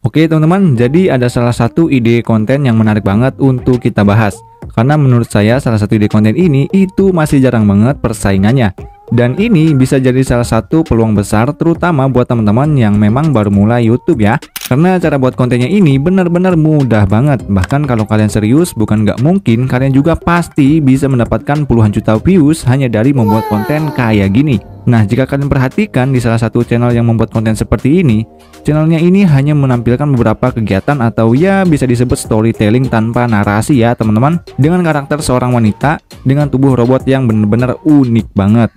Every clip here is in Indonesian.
Oke teman-teman, jadi ada salah satu ide konten yang menarik banget untuk kita bahas. Karena menurut saya salah satu ide konten ini itu masih jarang banget persaingannya. Dan ini bisa jadi salah satu peluang besar terutama buat teman-teman yang memang baru mulai YouTube ya. Karena cara buat kontennya ini benar-benar mudah banget. Bahkan kalau kalian serius, bukan nggak mungkin, kalian juga pasti bisa mendapatkan puluhan juta views hanya dari membuat konten kayak gini. Nah, jika kalian perhatikan di salah satu channel yang membuat konten seperti ini, channelnya ini hanya menampilkan beberapa kegiatan atau ya bisa disebut storytelling tanpa narasi ya teman-teman, dengan karakter seorang wanita dengan tubuh robot yang benar-benar unik banget.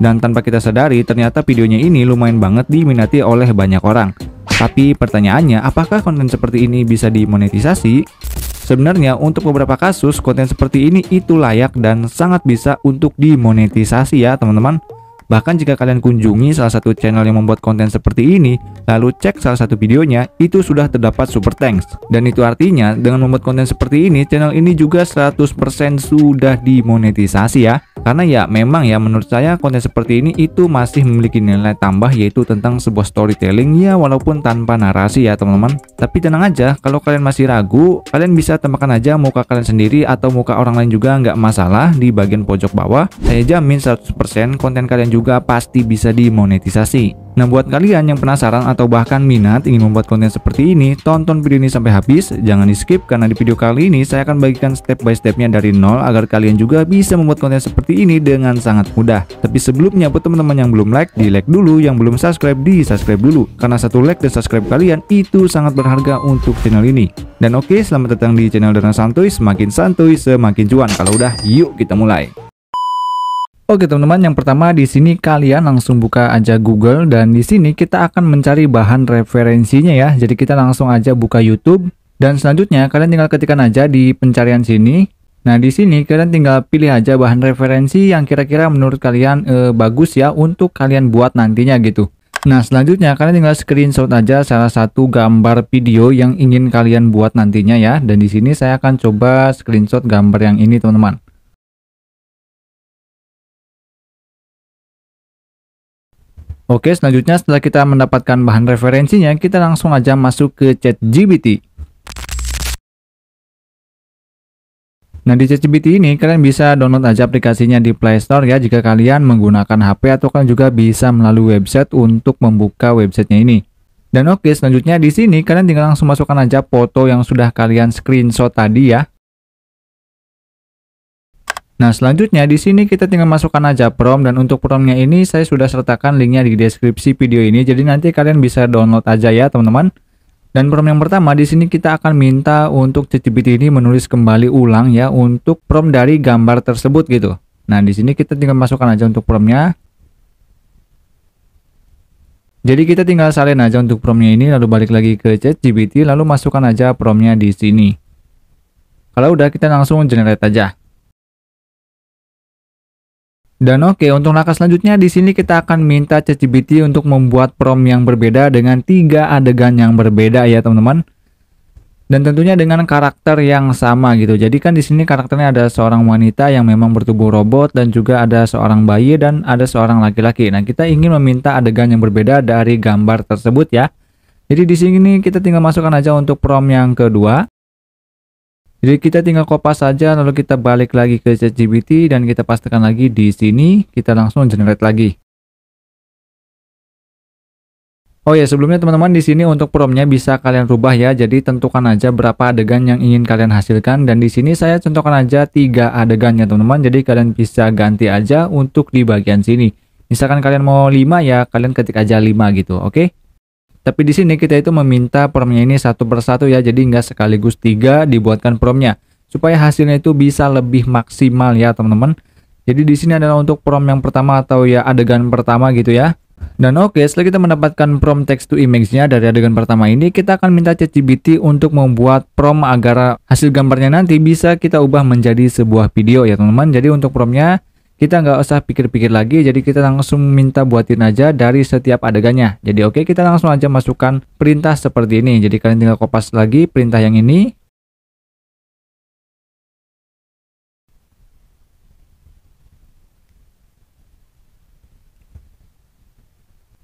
Dan tanpa kita sadari, ternyata videonya ini lumayan banget diminati oleh banyak orang. Tapi pertanyaannya, apakah konten seperti ini bisa dimonetisasi? Sebenarnya untuk beberapa kasus, konten seperti ini itu layak dan sangat bisa untuk dimonetisasi ya teman-teman. Bahkan jika kalian kunjungi salah satu channel yang membuat konten seperti ini, lalu cek salah satu videonya, itu sudah terdapat super thanks. Dan itu artinya dengan membuat konten seperti ini, channel ini juga 100% sudah dimonetisasi ya. Karena ya memang ya menurut saya konten seperti ini itu masih memiliki nilai tambah, yaitu tentang sebuah storytelling ya, walaupun tanpa narasi ya teman-teman. Tapi tenang aja, kalau kalian masih ragu, kalian bisa tambahkan aja muka kalian sendiri atau muka orang lain juga nggak masalah di bagian pojok bawah. Saya jamin 100% konten kalian juga pasti bisa dimonetisasi. Nah, buat kalian yang penasaran atau bahkan minat ingin membuat konten seperti ini, tonton video ini sampai habis, jangan di skip karena di video kali ini saya akan bagikan step by stepnya dari nol agar kalian juga bisa membuat konten seperti ini dengan sangat mudah. Tapi sebelumnya buat teman-teman yang belum like, di like dulu, yang belum subscribe, di subscribe dulu. Karena satu like dan subscribe kalian itu sangat berharga untuk channel ini. Dan oke, selamat datang di channel Dana Santuy, semakin santuy semakin cuan. Kalau udah, yuk kita mulai. Oke teman-teman, yang pertama di sini kalian langsung buka aja Google dan di sini kita akan mencari bahan referensinya ya. Jadi kita langsung aja buka YouTube dan selanjutnya kalian tinggal ketikkan aja di pencarian sini. Nah, di sini kalian tinggal pilih aja bahan referensi yang kira-kira menurut kalian bagus ya untuk kalian buat nantinya gitu. Nah, selanjutnya kalian tinggal screenshot aja salah satu gambar video yang ingin kalian buat nantinya ya. Dan di sini saya akan coba screenshot gambar yang ini teman-teman. Oke, selanjutnya setelah kita mendapatkan bahan referensinya, kita langsung aja masuk ke ChatGPT. Nah, di ChatGPT ini kalian bisa download aja aplikasinya di Play Store ya jika kalian menggunakan HP, atau kalian juga bisa melalui website untuk membuka websitenya ini. Dan oke, selanjutnya di sini kalian tinggal langsung masukkan aja foto yang sudah kalian screenshot tadi ya. Nah, selanjutnya di sini kita tinggal masukkan aja prompt, dan untuk promptnya ini saya sudah sertakan linknya di deskripsi video ini. Jadi nanti kalian bisa download aja ya teman-teman. Dan prompt yang pertama di sini kita akan minta untuk ChatGPT ini menulis kembali ulang ya untuk prompt dari gambar tersebut gitu. Nah, di sini kita tinggal masukkan aja untuk promptnya. Jadi kita tinggal salin aja untuk promptnya ini, lalu balik lagi ke ChatGPT, lalu masukkan aja promptnya di sini. Kalau udah, kita langsung generate aja. Dan oke, untuk langkah selanjutnya di sini kita akan minta ChatGPT untuk membuat prompt yang berbeda dengan 3 adegan yang berbeda ya teman-teman. Dan tentunya dengan karakter yang sama gitu. Jadi kan di sini karakternya ada seorang wanita yang memang bertubuh robot, dan juga ada seorang bayi dan ada seorang laki-laki. Nah, kita ingin meminta adegan yang berbeda dari gambar tersebut ya. Jadi di sini kita tinggal masukkan aja untuk prompt yang kedua. Jadi kita tinggal kopas saja, lalu kita balik lagi ke ChatGPT dan kita pastikan lagi di sini, kita langsung generate lagi. Oh ya, sebelumnya teman-teman di sini untuk promptnya bisa kalian rubah ya. Jadi tentukan aja berapa adegan yang ingin kalian hasilkan, dan di sini saya contohkan aja 3 adegan ya teman-teman. Jadi kalian bisa ganti aja untuk di bagian sini. Misalkan kalian mau 5 ya, kalian ketik aja 5 gitu, oke? Tapi di sini kita itu meminta promptnya ini satu persatu ya, jadi nggak sekaligus 3 dibuatkan promptnya, supaya hasilnya itu bisa lebih maksimal ya teman-teman. Jadi di sini adalah untuk prompt yang pertama atau ya adegan pertama gitu ya. Dan oke, setelah kita mendapatkan prompt text to image-nya dari adegan pertama ini, kita akan minta ChatGPT untuk membuat prompt agar hasil gambarnya nanti bisa kita ubah menjadi sebuah video ya teman-teman. Jadi untuk promptnya kita nggak usah pikir-pikir lagi, jadi kita langsung minta buatin aja dari setiap adegannya. Jadi oke, kita langsung aja masukkan perintah seperti ini. Jadi kalian tinggal kopas lagi perintah yang ini.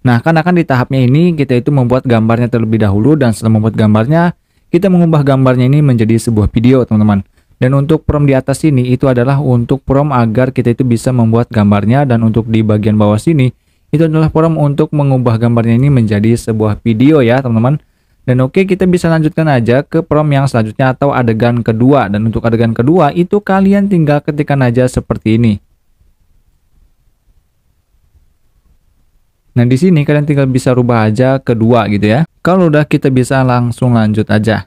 Nah, kan akan di tahapnya ini kita itu membuat gambarnya terlebih dahulu, dan setelah membuat gambarnya, kita mengubah gambarnya ini menjadi sebuah video, teman-teman. Dan untuk prompt di atas sini itu adalah untuk prompt agar kita itu bisa membuat gambarnya, dan untuk di bagian bawah sini itu adalah prompt untuk mengubah gambarnya ini menjadi sebuah video ya, teman-teman. Dan oke, kita bisa lanjutkan aja ke prompt yang selanjutnya atau adegan kedua. Dan untuk adegan kedua itu kalian tinggal ketikkan aja seperti ini. Nah, di sini kalian tinggal bisa rubah aja kedua gitu ya. Kalau udah, kita bisa langsung lanjut aja.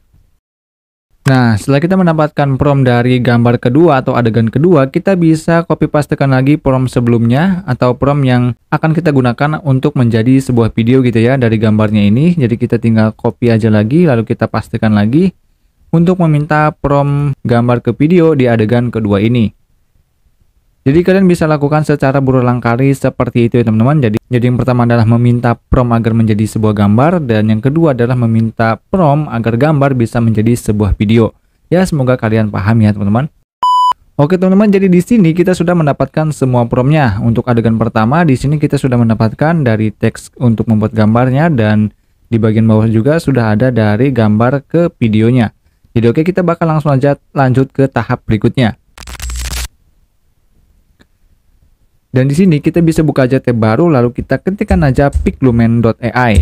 Nah, setelah kita mendapatkan prompt dari gambar kedua atau adegan kedua, kita bisa copy pastekan lagi prompt sebelumnya atau prompt yang akan kita gunakan untuk menjadi sebuah video gitu ya dari gambarnya ini. Jadi kita tinggal copy aja lagi, lalu kita pastekan lagi untuk meminta prompt gambar ke video di adegan kedua ini. Jadi kalian bisa lakukan secara berulang kali seperti itu ya teman-teman. Jadi yang pertama adalah meminta prompt agar menjadi sebuah gambar, dan yang kedua adalah meminta prompt agar gambar bisa menjadi sebuah video. Ya, semoga kalian paham ya teman-teman. Oke teman-teman, jadi di sini kita sudah mendapatkan semua promptnya. Untuk adegan pertama di sini kita sudah mendapatkan dari teks untuk membuat gambarnya, dan di bagian bawah juga sudah ada dari gambar ke videonya. Jadi oke, kita bakal langsung aja lanjut ke tahap berikutnya. Dan di sini kita bisa buka aja tab baru, lalu kita ketikkan aja piglumen.ai.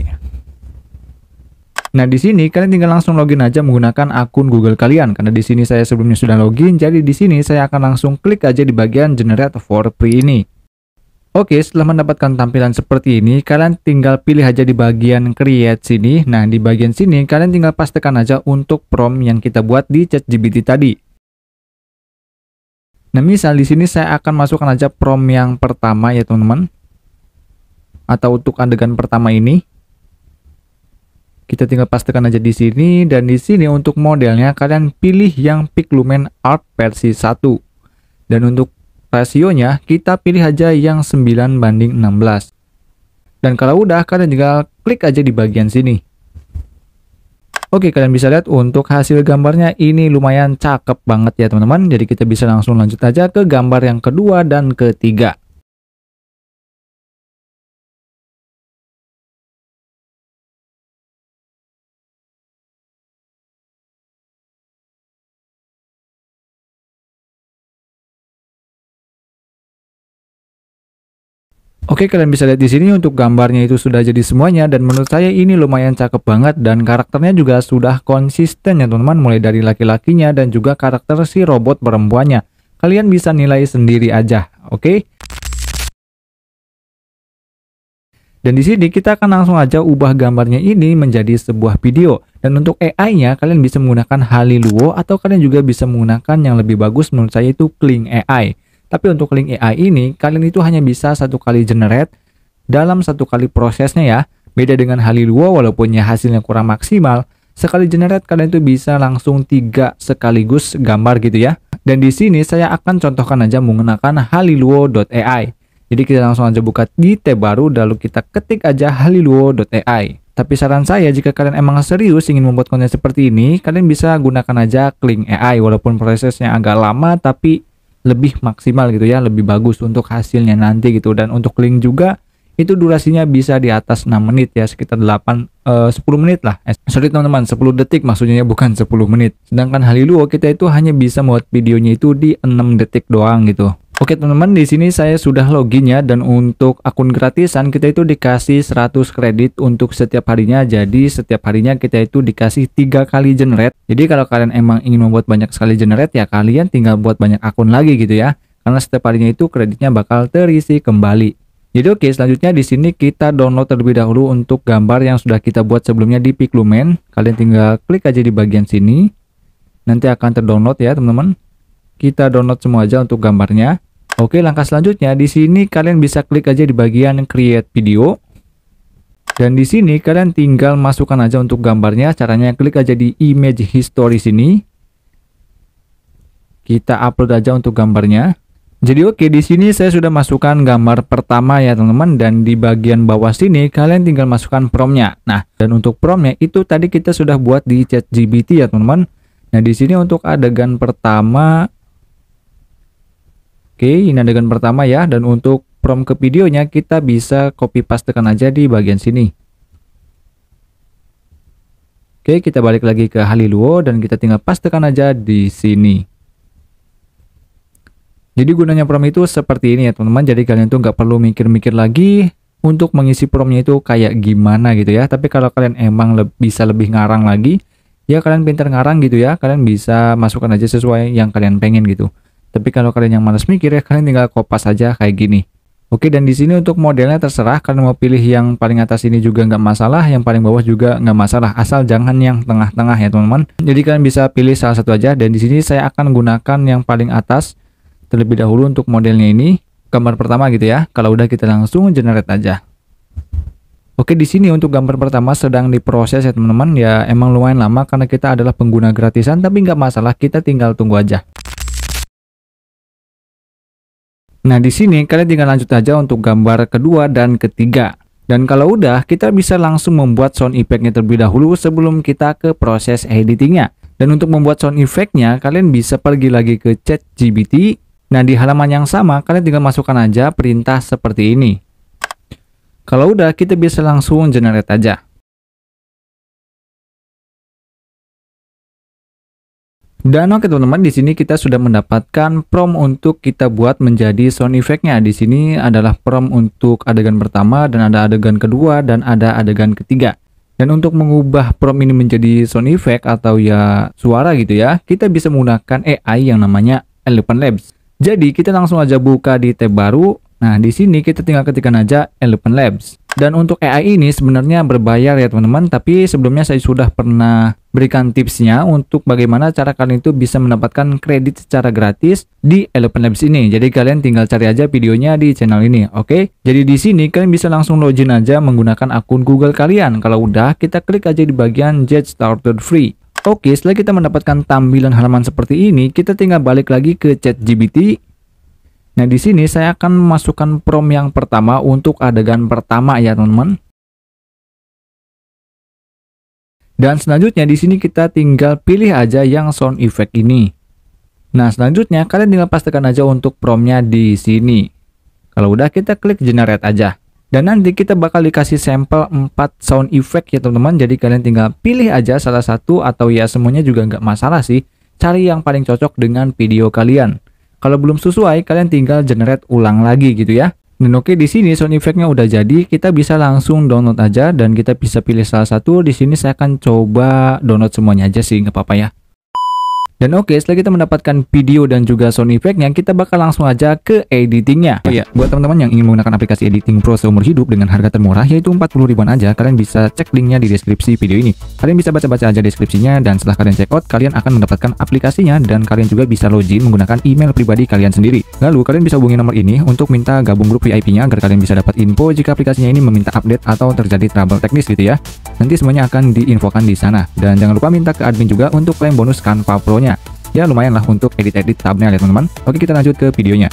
Nah, di sini kalian tinggal langsung login aja menggunakan akun Google kalian, karena di sini saya sebelumnya sudah login. Jadi di sini saya akan langsung klik aja di bagian generate for free ini. Oke, setelah mendapatkan tampilan seperti ini, kalian tinggal pilih aja di bagian create sini. Nah, di bagian sini kalian tinggal pastekan aja untuk prompt yang kita buat di ChatGPT tadi. Nah, misal di sini saya akan masukkan aja prompt yang pertama ya teman-teman. Atau untuk adegan pertama ini. Kita tinggal pastekan aja di sini, dan di sini untuk modelnya kalian pilih yang Piglumen Art versi 1. Dan untuk rasionya kita pilih aja yang 9:16. Dan kalau udah, kalian tinggal klik aja di bagian sini. Oke, kalian bisa lihat untuk hasil gambarnya ini lumayan cakep banget ya teman-teman. Jadi kita bisa langsung lanjut aja ke gambar yang kedua dan ketiga. Oke, kalian bisa lihat di sini untuk gambarnya itu sudah jadi semuanya, dan menurut saya ini lumayan cakep banget, dan karakternya juga sudah konsisten ya teman-teman, mulai dari laki-lakinya dan juga karakter si robot perempuannya. Kalian bisa nilai sendiri aja, oke? Dan di sini kita akan langsung aja ubah gambarnya ini menjadi sebuah video. Dan untuk AI-nya kalian bisa menggunakan Hailuo, atau kalian juga bisa menggunakan yang lebih bagus menurut saya itu Kling AI. Tapi untuk Kling AI ini, kalian itu hanya bisa satu kali generate dalam satu kali prosesnya ya. Beda dengan Hailuo, walaupun ya hasilnya kurang maksimal, sekali generate kalian itu bisa langsung 3 sekaligus gambar gitu ya. Dan di sini saya akan contohkan aja menggunakan Hailuo.ai. Jadi kita langsung aja buka di tab baru, lalu kita ketik aja Hailuo.ai. Tapi saran saya, jika kalian emang serius ingin membuat konten seperti ini, kalian bisa gunakan aja Kling AI, walaupun prosesnya agak lama tapi lebih maksimal gitu ya, lebih bagus untuk hasilnya nanti gitu. Dan untuk Kling juga itu durasinya bisa di atas 6 menit ya, sekitar 10 menit lah. Sorry teman-teman, 10 detik maksudnya, bukan 10 menit. Sedangkan Hailuo kita itu hanya bisa membuat videonya itu di 6 detik doang gitu. Oke teman-teman, di sini saya sudah login ya, dan untuk akun gratisan kita itu dikasih 100 kredit untuk setiap harinya. Jadi setiap harinya kita itu dikasih 3 kali generate. Jadi kalau kalian emang ingin membuat banyak sekali generate ya, kalian tinggal buat banyak akun lagi gitu ya. Karena setiap harinya itu kreditnya bakal terisi kembali. Jadi oke, selanjutnya di sini kita download terlebih dahulu untuk gambar yang sudah kita buat sebelumnya di Piglumen. Kalian tinggal klik aja di bagian sini. Nanti akan terdownload ya teman-teman. Kita download semua aja untuk gambarnya. Oke, langkah selanjutnya di sini kalian bisa klik aja di bagian create video. Dan di sini kalian tinggal masukkan aja untuk gambarnya. Caranya klik aja di image history sini. Kita upload aja untuk gambarnya. Jadi oke, di sini saya sudah masukkan gambar pertama ya teman-teman, dan di bagian bawah sini kalian tinggal masukkan promptnya. Nah, dan untuk promptnya itu tadi kita sudah buat di ChatGPT ya teman-teman. Nah, di sini untuk adegan pertama, oke, ini adegan pertama ya, dan untuk prompt ke videonya, kita bisa copy pastekan aja di bagian sini. Oke, kita balik lagi ke Haliluo dan kita tinggal pastekan aja di sini. Jadi gunanya prompt itu seperti ini ya teman-teman. Jadi kalian tuh nggak perlu mikir-mikir lagi untuk mengisi promptnya itu kayak gimana gitu ya. Tapi kalau kalian emang bisa lebih ngarang lagi, ya kalian pintar ngarang gitu ya. Kalian bisa masukkan aja sesuai yang kalian pengen gitu. Tapi kalau kalian yang malas mikir ya, kalian tinggal kopas aja kayak gini. Oke, dan di sini untuk modelnya terserah, kalian mau pilih yang paling atas ini juga nggak masalah, yang paling bawah juga nggak masalah, asal jangan yang tengah-tengah ya teman-teman. Jadi kalian bisa pilih salah satu aja, dan di sini saya akan gunakan yang paling atas terlebih dahulu untuk modelnya ini, gambar pertama gitu ya. Kalau udah kita langsung generate aja. Oke, di sini untuk gambar pertama sedang diproses ya teman-teman. Ya emang lumayan lama karena kita adalah pengguna gratisan, tapi nggak masalah, kita tinggal tunggu aja. Nah, di sini kalian tinggal lanjut aja untuk gambar kedua dan ketiga. Dan kalau udah, kita bisa langsung membuat sound effect-nya terlebih dahulu sebelum kita ke proses editingnya. Dan untuk membuat sound effect-nya, kalian bisa pergi lagi ke ChatGPT. Nah, di halaman yang sama, kalian tinggal masukkan aja perintah seperti ini. Kalau udah, kita bisa langsung generate aja. Dan oke teman-teman, di sini kita sudah mendapatkan prompt untuk kita buat menjadi sound effect-nya. Di sini adalah prompt untuk adegan pertama, dan ada adegan kedua, dan ada adegan ketiga. Dan untuk mengubah prompt ini menjadi sound effect atau ya suara gitu ya, kita bisa menggunakan AI yang namanya Elephant Labs. Jadi kita langsung aja buka di tab baru. Nah, di sini kita tinggal ketikkan aja Elephant Labs. Dan untuk AI ini sebenarnya berbayar ya teman-teman, tapi sebelumnya saya sudah pernah berikan tipsnya untuk bagaimana cara kalian itu bisa mendapatkan kredit secara gratis di Elephant Labs ini. Jadi kalian tinggal cari aja videonya di channel ini, oke? Jadi di sini kalian bisa langsung login aja menggunakan akun Google kalian. Kalau udah, kita klik aja di bagian Get Started Free. Oke, setelah kita mendapatkan tampilan halaman seperti ini, kita tinggal balik lagi ke ChatGPT. Nah, di sini saya akan memasukkan prompt yang pertama untuk adegan pertama ya, teman-teman. Dan selanjutnya di sini kita tinggal pilih aja yang sound effect ini. Nah, selanjutnya kalian tinggal pastikan aja untuk promptnya di sini. Kalau udah, kita klik generate aja. Dan nanti kita bakal dikasih sampel 4 sound effect ya, teman-teman. Jadi kalian tinggal pilih aja salah satu atau ya semuanya juga nggak masalah sih. Cari yang paling cocok dengan video kalian. Kalau belum sesuai, kalian tinggal generate ulang lagi gitu ya. Dan oke, di sini sound effect-nya udah jadi, kita bisa langsung download aja dan kita bisa pilih salah satu. Di sini saya akan coba download semuanya aja sih, nggak apa-apa ya. Dan oke, setelah kita mendapatkan video dan juga sound effect-nya, kita bakal langsung aja ke editingnya. Oh iya, buat teman-teman yang ingin menggunakan aplikasi editing pro seumur hidup dengan harga termurah yaitu 40 ribuan aja, kalian bisa cek linknya di deskripsi video ini. Kalian bisa baca-baca aja deskripsinya, dan setelah kalian check out, kalian akan mendapatkan aplikasinya dan kalian juga bisa login menggunakan email pribadi kalian sendiri. Lalu kalian bisa hubungi nomor ini untuk minta gabung grup VIP-nya agar kalian bisa dapat info jika aplikasinya ini meminta update atau terjadi trouble teknis gitu ya. Nanti semuanya akan diinfokan di sana. Dan jangan lupa minta ke admin juga untuk klaim bonus Canva Pro-nya. Ya lumayan lah untuk edit-edit thumbnail ya teman-teman. Oke, kita lanjut ke videonya.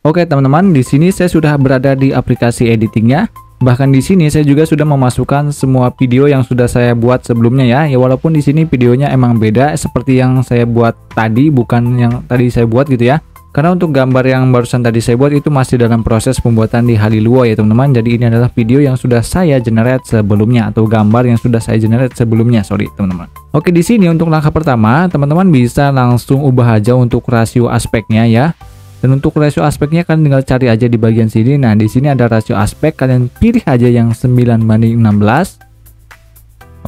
Oke teman-teman, di sini saya sudah berada di aplikasi editingnya. Bahkan di sini saya juga sudah memasukkan semua video yang sudah saya buat sebelumnya ya. Ya walaupun di sini videonya emang beda seperti yang saya buat tadi, bukan yang tadi saya buat gitu ya. Karena untuk gambar yang barusan tadi saya buat itu masih dalam proses pembuatan di Haliluo ya teman-teman. Jadi ini adalah video yang sudah saya generate sebelumnya atau gambar yang sudah saya generate sebelumnya, sorry teman-teman. Oke, di sini untuk langkah pertama, teman-teman bisa langsung ubah aja untuk rasio aspeknya ya. Dan untuk rasio aspeknya kalian tinggal cari aja di bagian sini. Nah, di sini ada rasio aspek, kalian pilih aja yang 9:16.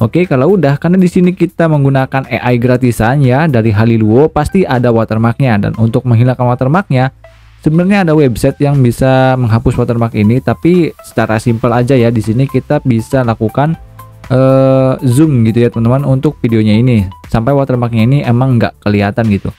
Oke, kalau udah, karena di sini kita menggunakan AI gratisan ya dari Haliluo, pasti ada watermarknya. Dan untuk menghilangkan watermarknya, sebenarnya ada website yang bisa menghapus watermark ini, tapi secara simpel aja ya. Di sini kita bisa lakukan zoom gitu ya teman-teman untuk videonya ini sampai watermarknya ini emang nggak kelihatan gitu.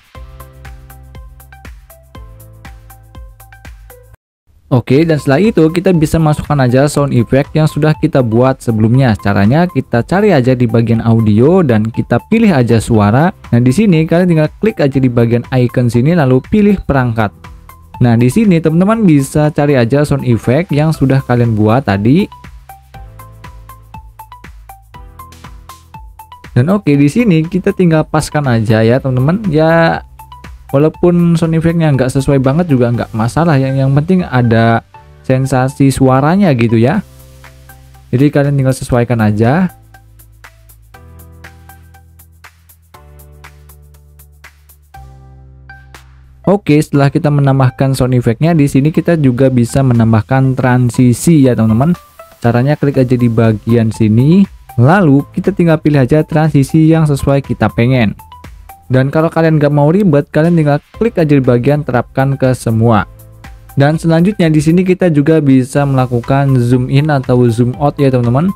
Oke, dan setelah itu kita bisa masukkan aja sound effect yang sudah kita buat sebelumnya. Caranya kita cari aja di bagian audio dan kita pilih aja suara. Nah, di sini kalian tinggal klik aja di bagian icon sini lalu pilih perangkat. Nah, di sini teman-teman bisa cari aja sound effect yang sudah kalian buat tadi. Dan oke, di sini kita tinggal paskan aja ya teman-teman. Ya Walaupun sound effect-nya nggak sesuai banget juga nggak masalah, yang penting ada sensasi suaranya gitu ya. Jadi kalian tinggal sesuaikan aja. Oke, setelah kita menambahkan sound effect-nya, di sini kita juga bisa menambahkan transisi ya teman-teman. Caranya klik aja di bagian sini, lalu kita tinggal pilih aja transisi yang sesuai kita pengen. Dan kalau kalian nggak mau ribet, kalian tinggal klik aja di bagian terapkan ke semua. Dan selanjutnya di sini kita juga bisa melakukan zoom in atau zoom out ya teman-teman.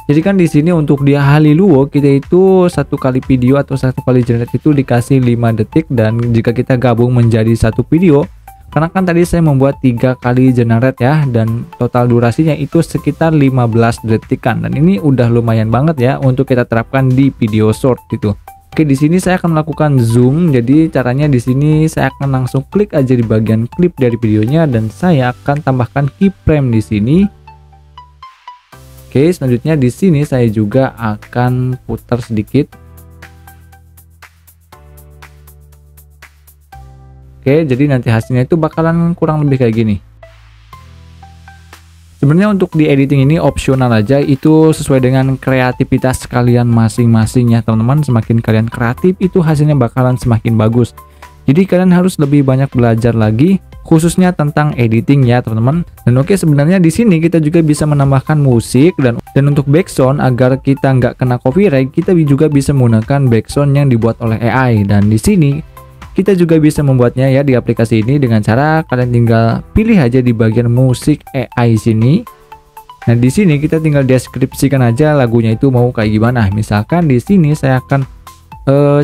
Jadi kan di sini untuk di Haliluo kita itu satu kali video atau satu kali generate itu dikasih 5 detik, dan jika kita gabung menjadi satu video, karena kan tadi saya membuat 3 kali generate ya, dan total durasinya itu sekitar 15 detikan, dan ini udah lumayan banget ya untuk kita terapkan di video short gitu. Oke, di sini saya akan melakukan zoom. Jadi caranya di sini saya akan langsung klik aja di bagian klip dari videonya, dan saya akan tambahkan keyframe di sini. Oke, selanjutnya di sini saya juga akan putar sedikit. Oke, jadi nanti hasilnya itu bakalan kurang lebih kayak gini. Sebenarnya untuk di editing ini opsional aja, itu sesuai dengan kreativitas kalian masing-masing ya teman-teman. Semakin kalian kreatif, itu hasilnya bakalan semakin bagus. Jadi kalian harus lebih banyak belajar lagi, khususnya tentang editing ya teman-teman. Dan oke, sebenarnya di sini kita juga bisa menambahkan musik, dan untuk background agar kita nggak kena copyright, kita juga bisa menggunakan background yang dibuat oleh AI. Dan di sini kita juga bisa membuatnya ya di aplikasi ini dengan cara kalian tinggal pilih aja di bagian musik AI sini. Nah, di sini kita tinggal deskripsikan aja lagunya itu mau kayak gimana. Misalkan di sini saya akan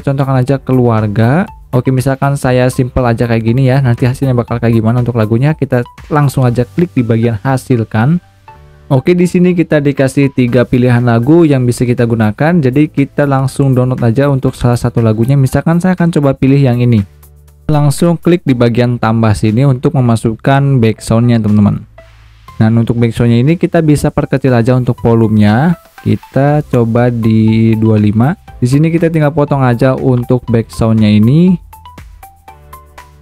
contohkan aja keluarga. Oke, misalkan saya simple aja kayak gini ya, nanti hasilnya bakal kayak gimana untuk lagunya. Kita langsung aja klik di bagian hasilkan. Oke, di sini kita dikasih 3 pilihan lagu yang bisa kita gunakan. Jadi kita langsung download aja untuk salah satu lagunya. Misalkan saya akan coba pilih yang ini. Langsung klik di bagian tambah sini untuk memasukkan backsoundnya teman-teman. Nah, untuk backsoundnya ini kita bisa perkecil aja untuk volumenya. Kita coba di 25. Di sini kita tinggal potong aja untuk backsoundnya ini.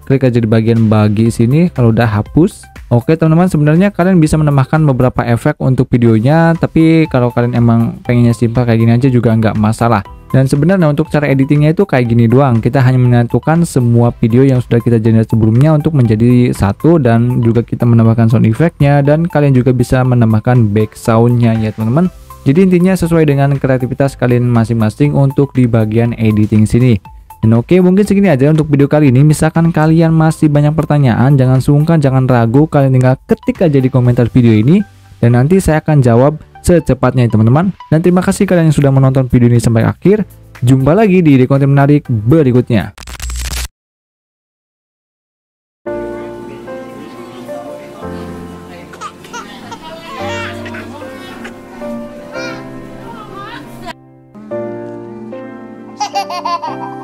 Klik aja di bagian bagi sini kalau udah hapus. Oke teman-teman, sebenarnya kalian bisa menambahkan beberapa efek untuk videonya, tapi kalau kalian emang pengennya simpel kayak gini aja juga nggak masalah. Dan sebenarnya untuk cara editingnya itu kayak gini doang. Kita hanya menyatukan semua video yang sudah kita generate sebelumnya untuk menjadi satu, dan juga kita menambahkan sound effect-nya, dan kalian juga bisa menambahkan background-nya ya teman-teman. Jadi intinya sesuai dengan kreativitas kalian masing-masing untuk di bagian editing sini. Dan oke, mungkin segini aja untuk video kali ini. Misalkan kalian masih banyak pertanyaan, jangan sungkan, jangan ragu, kalian tinggal ketik aja di komentar video ini, dan nanti saya akan jawab secepatnya ya teman-teman. Dan terima kasih kalian yang sudah menonton video ini sampai akhir. Jumpa lagi di konten menarik berikutnya. Hehehehe